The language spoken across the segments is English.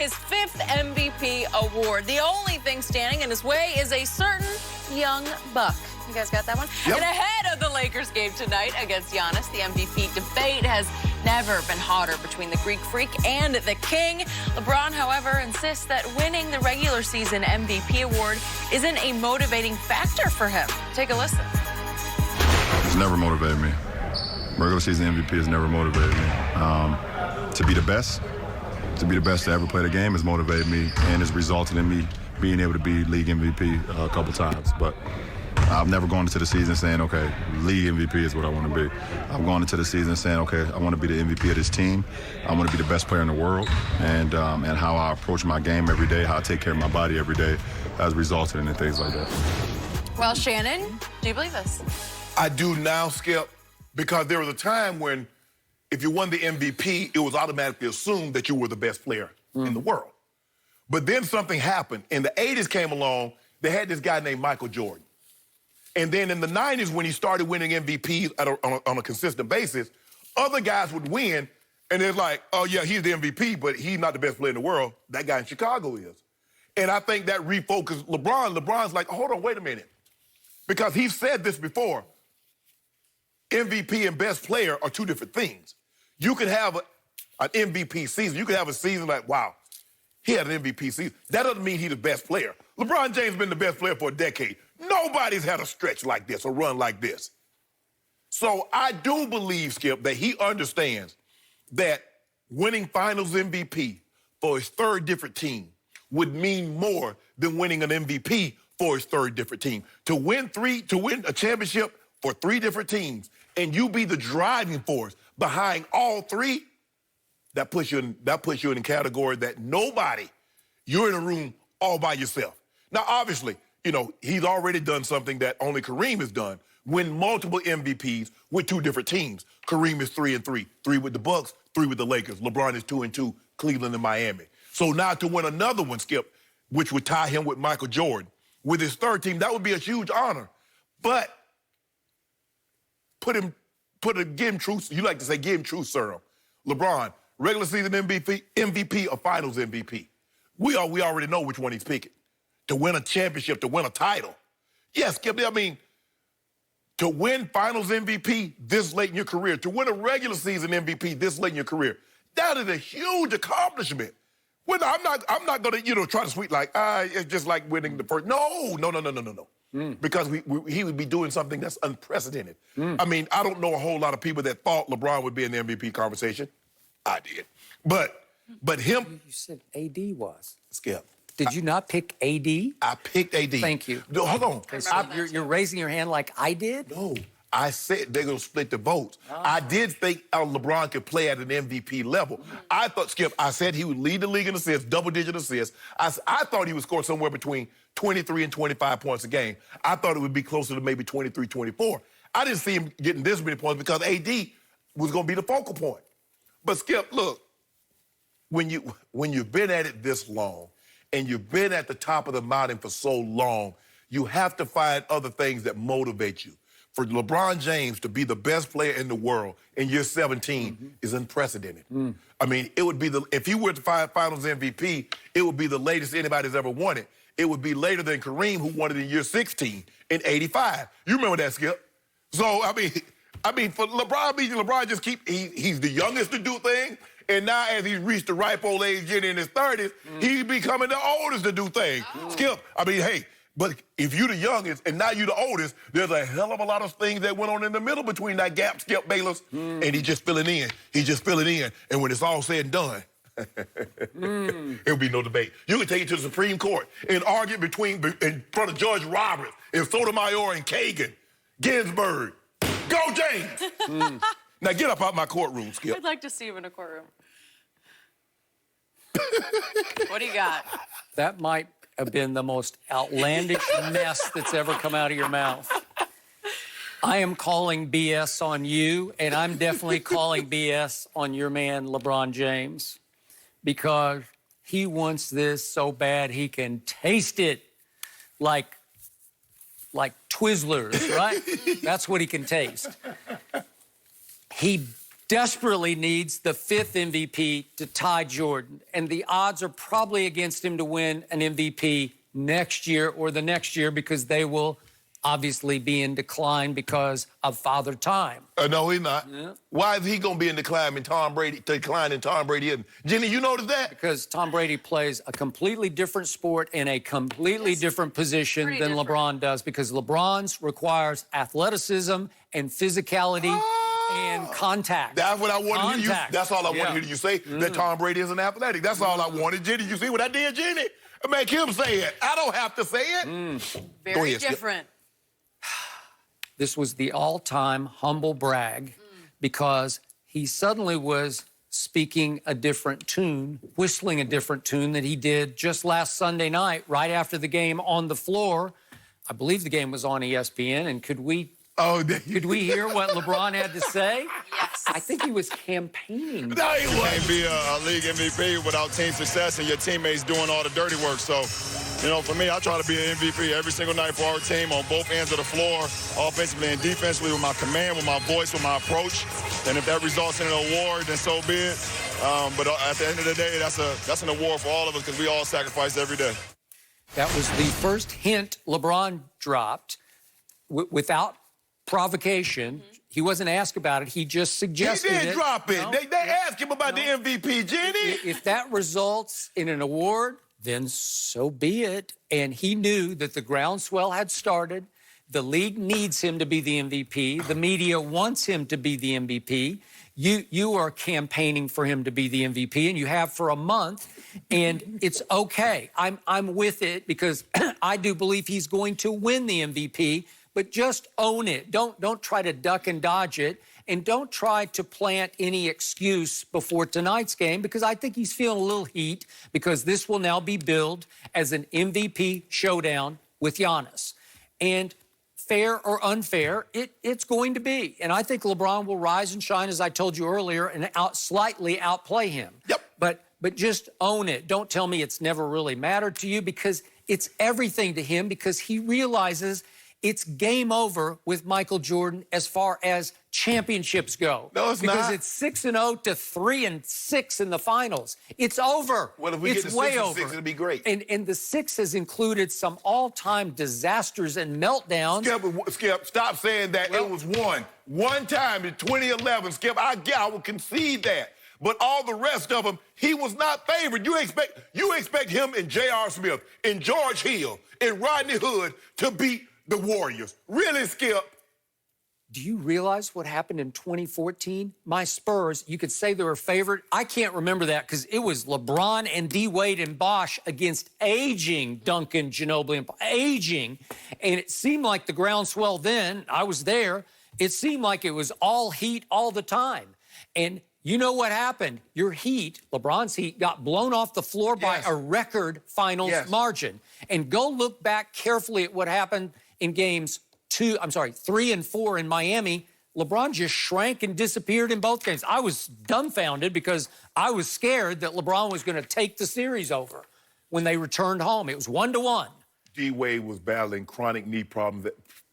His 5th MVP award. The only thing standing in his way is a certain young buck. You guys got that one? Yep. And ahead of the Lakers game tonight against Giannis, the MVP debate has never been hotter between the Greek Freak and the King. LeBron, however, insists that winning the regular season MVP award isn't a motivating factor for him. Take a listen. It's never motivated me. Regular season MVP has never motivated me. To be the best to ever play the game has motivated me and has resulted in me being able to be league MVP a couple times. But I've never gone into the season saying, okay, league MVP is what I want to be. I've gone into the season saying, okay, I want to be the MVP of this team. I want to be the best player in the world. And how I approach my game every day, how I take care of my body every day has resulted in things like that. Well, Shannon, do you believe this? I do now, Skip, because there was a time when if you won the MVP, it was automatically assumed that you were the best player in the world. But then something happened. In the 80s came along, they had this guy named Michael Jordan. And then in the 90s, when he started winning MVPs on a consistent basis, other guys would win, and it's like, oh, yeah, he's the MVP, but he's not the best player in the world. That guy in Chicago is. And I think that refocused LeBron. LeBron's like, hold on, wait a minute. Because he's said this before. MVP and best player are two different things. You could have an MVP season. You could have a season like, wow, he had an MVP season. That doesn't mean he's the best player. LeBron James has been the best player for a decade. Nobody's had a stretch like this, a run like this. So I do believe, Skip, that he understands that winning finals MVP for his third different team would mean more than winning an MVP for his third different team. To win a championship for 3 different teams and you be the driving force behind all 3, that puts you in a category that you're in a room all by yourself. Now, obviously, you know, he's already done something that only Kareem has done, win multiple MVPs with 2 different teams. Kareem is 3-3, 3 with the Bucks, 3 with the Lakers. LeBron is 2-2, Cleveland and Miami. So now to win another one, Skip, which would tie him with Michael Jordan, with his third team, that would be a huge honor. But give him truth. You like to say, give him truth serum. LeBron, regular season MVP or finals MVP? We already know which one he's picking. To win a championship, to win a title. Yes, Skip, I mean, to win finals MVP this late in your career, to win a regular season MVP this late in your career, that is a huge accomplishment. Well, I'm not going to, try to sweet like, it's just like winning the first. No. Because he would be doing something that's unprecedented. I mean, I don't know a whole lot of people that thought LeBron would be in the MVP conversation. I did. But him... You said AD was. Skip. Did you not pick AD? I picked AD. Thank you. No, hold on. You're raising your hand like I did? No. I said they're going to split the votes. I did think LeBron could play at an MVP level. I thought, Skip, I said he would lead the league in assists, double-digit assists. I thought he would score somewhere between 23 and 25 points a game. I thought it would be closer to maybe 23, 24. I didn't see him getting this many points because AD was going to be the focal point. But, Skip, look, when you've been at it this long and you've been at the top of the mountain for so long, you have to find other things that motivate you. For LeBron James to be the best player in the world in year 17 is unprecedented. I mean, it would be if he were to find finals MVP, it would be the latest anybody's ever won it. It would be later than Kareem, who won it in year 16 in 85. You remember that, Skip? So, I mean, for LeBron just he's the youngest to do things, and now as he's reached the ripe old age, getting in his 30s, he's becoming the oldest to do things. Skip, I mean, hey, but if you're the youngest and now you're the oldest, there's a hell of a lot of things that went on in the middle between that gap, Skip Bayless, and he's just filling in. He's just filling in. And when it's all said and done, there'll be no debate. You can take it to the Supreme Court and argue in front of Judge Roberts and Sotomayor and Kagan, Ginsburg. Go, James! Now get up out my courtroom, Skip. I'd like to see him in a courtroom. What do you got? That might have been the most outlandish mess that's ever come out of your mouth. I am calling BS on you, and I'm definitely calling BS on your man, LeBron James, because he wants this so bad he can taste it like Twizzlers, right? That's what he can taste. He desperately needs the 5th MVP to tie Jordan. And the odds are probably against him to win an MVP next year or the next year because they will obviously be in decline because of Father Time. No, he's not. Yeah. Why is he going to be in decline and Tom Brady isn't? Jenny, you notice that? Because Tom Brady plays a completely different sport in a completely different position than LeBron does, because LeBron's requires athleticism and physicality and contact. That's what I wanted to hear you. That's all I wanted to hear you say, that Tom Brady isn't athletic. That's all I wanted. Jenny, you see what I did, Jenny? Make him say it. I don't have to say it. Very different. This was the all-time humble brag because he suddenly was speaking a different tune, whistling a different tune that he did just last Sunday night, right after the game on the floor. I believe the game was on ESPN, and could we hear what LeBron had to say? Yes. I think he was campaigning. No, he You can't be a league MVP without team success and your teammates doing all the dirty work. So, you know, for me, I try to be an MVP every single night for our team on both ends of the floor, offensively and defensively, with my command, with my voice, with my approach. And if that results in an award, then so be it. But at the end of the day, that's an award for all of us because we all sacrifice every day. That was the first hint LeBron dropped without provocation. He wasn't asked about it. He just suggested He did drop it. No, They asked him about the MVP, Jenny. If that results in an award, then so be it. And he knew that the groundswell had started. The league needs him to be the MVP. The media wants him to be the MVP. You are campaigning for him to be the MVP, and you have for a month, and it's okay. I'm with it because I do believe he's going to win the MVP, but just own it. Don't try to duck and dodge it, and don't try to plant any excuse before tonight's game, because I think he's feeling a little heat because this will now be billed as an MVP showdown with Giannis. And fair or unfair, it's going to be. And I think LeBron will rise and shine, as I told you earlier, and slightly outplay him. Yep. But just own it. Don't tell me it's never really mattered to you, because it's everything to him, because he realizes it's game over with Michael Jordan as far as championships go. No, it's not. Because it's 6-0 to 3-6 in the finals. It's over. Well, if we it's get to way 6 and over. 6, it'll be great. And the 6 has included some all-time disasters and meltdowns. Skip, stop saying that it was one. One time in 2011, Skip, I will concede that. But all the rest of them, he was not favored. You expect him and J.R. Smith and George Hill and Rodney Hood to beat the Warriors. Really, Skip? Do you realize what happened in 2014? My Spurs, you could say they were favored. I can't remember that because it was LeBron and D. Wade and Bosh against aging Duncan, Ginobili, and aging. And it seemed like the groundswell then, I was there, it seemed like it was all Heat all the time. And you know what happened? Your Heat, LeBron's Heat, got blown off the floor by a record finals margin. And go look back carefully at what happened in games 3 and 4 in Miami. LeBron just shrank and disappeared in both games. I was dumbfounded because I was scared that LeBron was going to take the series over when they returned home. It was 1-1. D. Wade was battling chronic knee problems,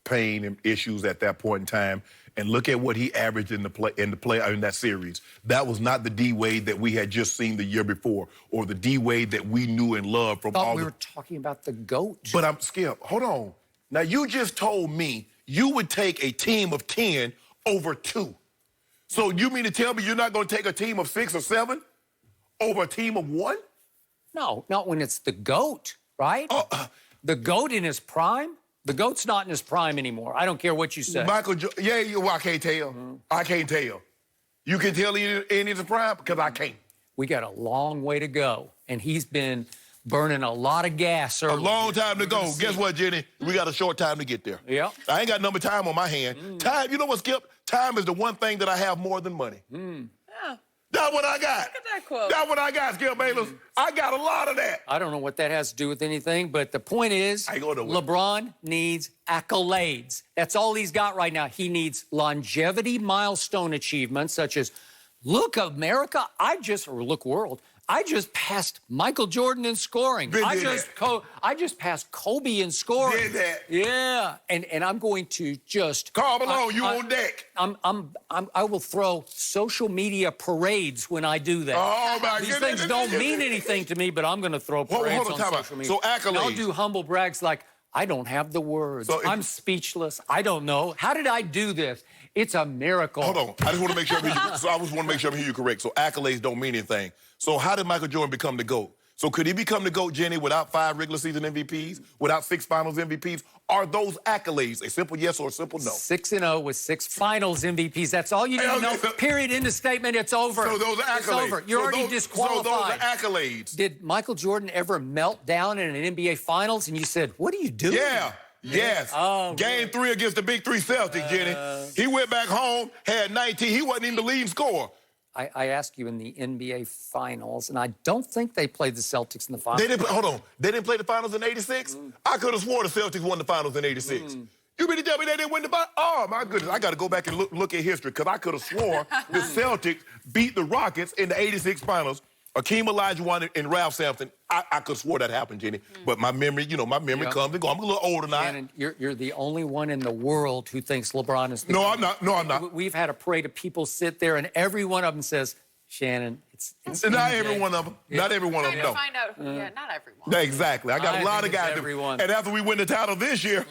pain and issues at that point in time. And look at what he averaged in that series. That was not the D. Wade that we had just seen the year before, or the D. Wade that we knew and loved from all. I thought we were talking about the GOAT. But I'm Skip. Hold on. Now you just told me you would take a team of 10 over 2. So you mean to tell me you're not going to take a team of 6 or 7 over a team of 1? No, not when it's the GOAT, right? The GOAT in his prime? The GOAT's not in his prime anymore. I don't care what you say. I can't tell. I can't tell. You can tell in his prime because I can't. We got a long way to go, and he's been burning a lot of gas early. A long time to go. Guess what, Jenny? We got a short time to get there. Yeah. I ain't got number time on my hand. Time, you know what, Skip? Time is the one thing that I have more than money. That's what I got. Look at that quote. That's what I got, Skip Bayless. I got a lot of that. I don't know what that has to do with anything, but the point is, LeBron needs accolades. That's all he's got right now. He needs longevity milestone achievements, such as, look, America, or look, world, I just passed Michael Jordan in scoring. I just passed Kobe in scoring. Did that. Yeah, and I'm going to just Karl Malone, you on deck. I will throw social media parades when I do that. Oh my These goodness. things don't mean anything to me, but I'm going to throw parades on social media. So accolades. And I'll do humble brags like, I don't have the words. So I'm speechless. I don't know. How did I do this? It's a miracle. Hold on. I just want to make sure I'm hearing you. So I just want to make sure I'm hearing you correct. So accolades don't mean anything. So how did Michael Jordan become the GOAT? So could he become the GOAT, Jenny, without 5 regular season MVPs, without 6 finals MVPs? Are those accolades a simple yes or a simple no? 6-0 with 6 finals MVPs. That's all you need to know. Period. End of statement. It's over. So those are accolades. It's over. You're already disqualified. So those are accolades. Did Michael Jordan ever melt down in an NBA Finals and you said, what are you doing? Yeah. Yes. Oh, Game 3 against the Big 3 Celtics, Jenny. He went back home, had 19. He wasn't even the leading scorer. I asked you in the NBA Finals, and I don't think they played the Celtics in the Finals. They didn't play, hold on. They didn't play the Finals in 86? I could have swore the Celtics won the Finals in 86. You mean to tell me they didn't win the Finals? Oh, my goodness. I got to go back and look at history because I could have swore the Celtics beat the Rockets in the 86 Finals. Akeem Olajuwon and Ralph Sampson. I could have swore that happened, Jenny. But my memory, my memory comes and goes. I'm a little older now. Shannon, you're the only one in the world who thinks LeBron is the No, I'm not. No, I'm not. We've had a parade of people sit there, and every one of them says, Shannon, it's not every one of them. Not every one of them, no. Find out. Yeah, not everyone. Yeah, exactly. I got a lot of guys. Everyone. And after we win the title this year,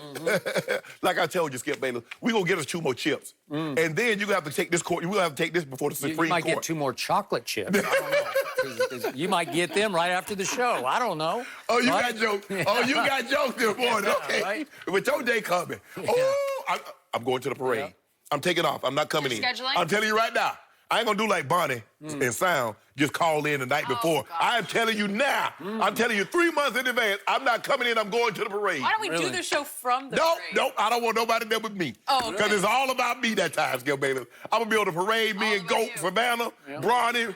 like I told you, Skip Bayless, we're going to get us 2 more chips. And then you're going to have to take this court. You're going to have to take this before the Supreme Court. You might get 2 more chocolate chips. I don't know. 'Cause you might get them right after the show. I don't know. Oh, you got jokes. Oh, you got jokes this morning. Okay. Right? But your day coming. Oh, I'm going to the parade. Yeah. I'm taking off. I'm not coming in. Scheduling? I'm telling you right now. I ain't going to do like Bonnie and Sound, just call in the night before. gosh. I am telling you now. I'm telling you 3 months in advance. I'm not coming in. I'm going to the parade. Why don't we do the show from the No, parade? no, I don't want nobody there with me. Oh, okay. Because it's all about me that time, Skip Bayless. I'm going to be on the parade, me and about Goat, you. Savannah, Bronny,